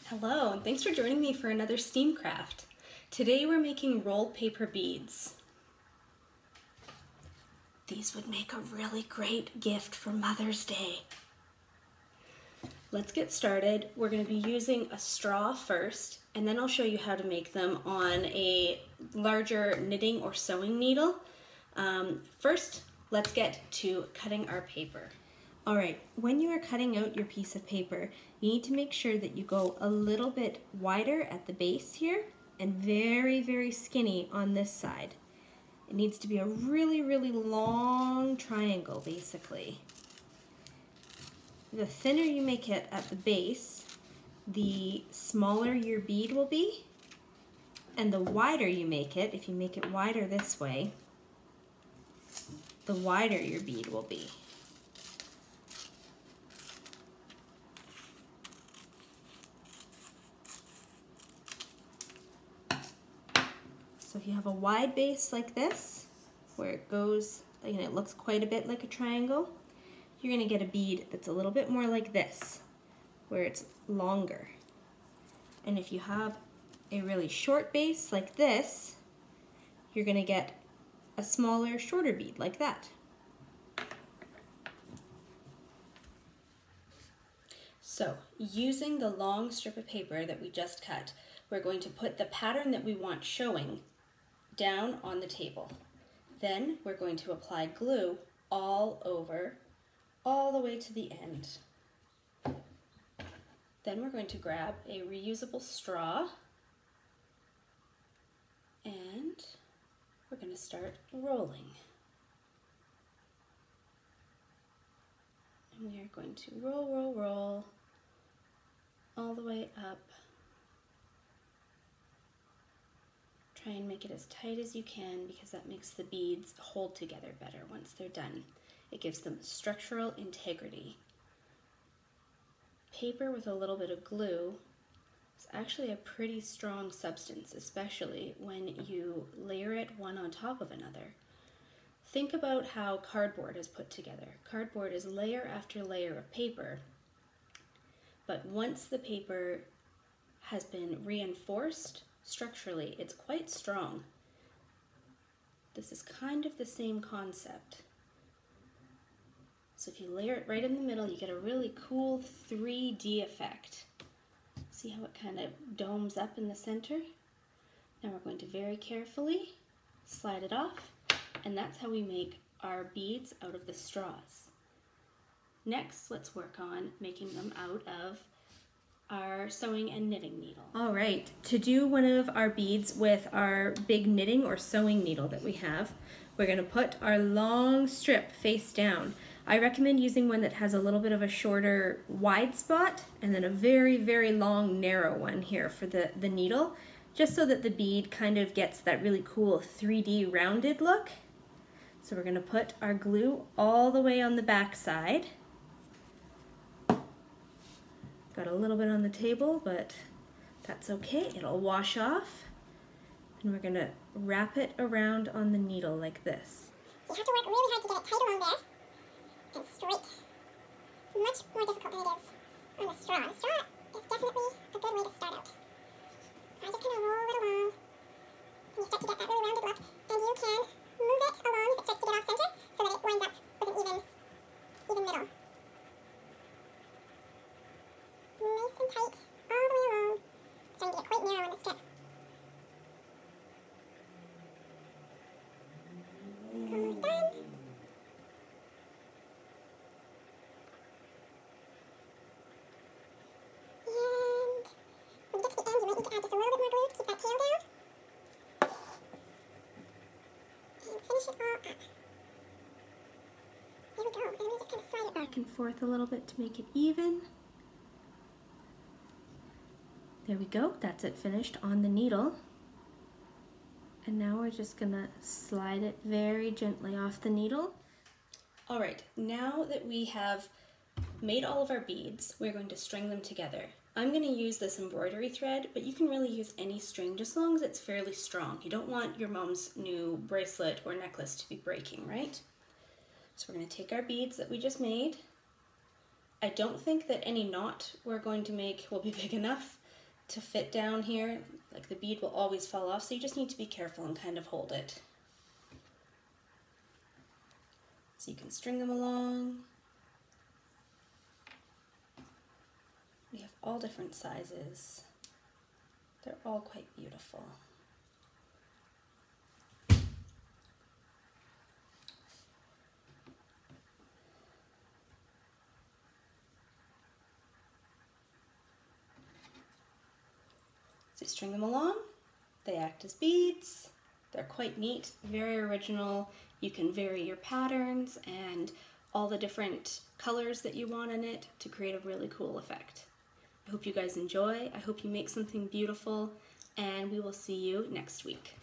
Hello, and thanks for joining me for another STEAM craft. Today we're making rolled paper beads. These would make a really great gift for Mother's Day. Let's get started. We're going to be using a straw first, and then I'll show you how to make them on a larger knitting or sewing needle. First, let's get to cutting our paper. All right, when you are cutting out your piece of paper, you need to make sure that you go a little bit wider at the base here and very, very skinny on this side. It needs to be a really, really long triangle, basically. The thinner you make it at the base, the smaller your bead will be, and the wider you make it, if you make it wider this way, the wider your bead will be. So if you have a wide base like this, where it goes, and it looks quite a bit like a triangle, you're going to get a bead that's a little bit more like this, where it's longer. And if you have a really short base like this, you're going to get a smaller, shorter bead like that. So, using the long strip of paper that we just cut, we're going to put the pattern that we want showing down on the table. Then we're going to apply glue all over, all the way to the end. Then we're going to grab a reusable straw and we're going to start rolling. And we are going to roll, roll, roll all the way up. Try and make it as tight as you can because that makes the beads hold together better once they're done. It gives them structural integrity. Paper with a little bit of glue is actually a pretty strong substance, especially when you layer it one on top of another. Think about how cardboard is put together. Cardboard is layer after layer of paper, but once the paper has been reinforced structurally, it's quite strong. This is kind of the same concept. So if you layer it right in the middle, you get a really cool 3D effect. See how it kind of domes up in the center? Now we're going to very carefully slide it off, and that's how we make our beads out of the straws. Next, let's work on making them out of our sewing and knitting needle. All right, to do one of our beads with our big knitting or sewing needle that we have, we're going to put our long strip face down. I recommend using one that has a little bit of a shorter wide spot and then a very, very long narrow one here for the needle, just so that the bead kind of gets that really cool 3D rounded look. So we're going to put our glue all the way on the back side. Got a little bit on the table, but that's okay. It'll wash off. And we're going to wrap it around on the needle like this. You have to work really hard to get it tight along there and straight. Much more difficult than it is on the straw. The straw is definitely a good way to start out. So I just kind of roll it along, and you start to get that really rounded look. And you can move it along if it starts to get off center, so that it winds up with an even middle. Nice and tight all the way along. It's starting to get quite narrow in the strip. Almost done. And when you get to the end, you might need to add just a little bit more glue to keep that tail down. And finish it all up. There we go. And then we just kind of slide it Back and forth a little bit to make it even. There we go, that's it finished on the needle. And now we're just gonna slide it very gently off the needle. All right, now that we have made all of our beads, we're going to string them together. I'm gonna use this embroidery thread, but you can really use any string, just as long as it's fairly strong. You don't want your mom's new bracelet or necklace to be breaking, right? So we're gonna take our beads that we just made. I don't think that any knot we're going to make will be big enough, to fit down here. Like the bead will always fall off, so you just need to be careful and kind of hold it. So you can string them along. We have all different sizes. They're all quite beautiful. So you string them along, they act as beads. They're quite neat, very original. You can vary your patterns and all the different colors that you want in it to create a really cool effect. I hope you guys enjoy. I hope you make something beautiful, and we will see you next week.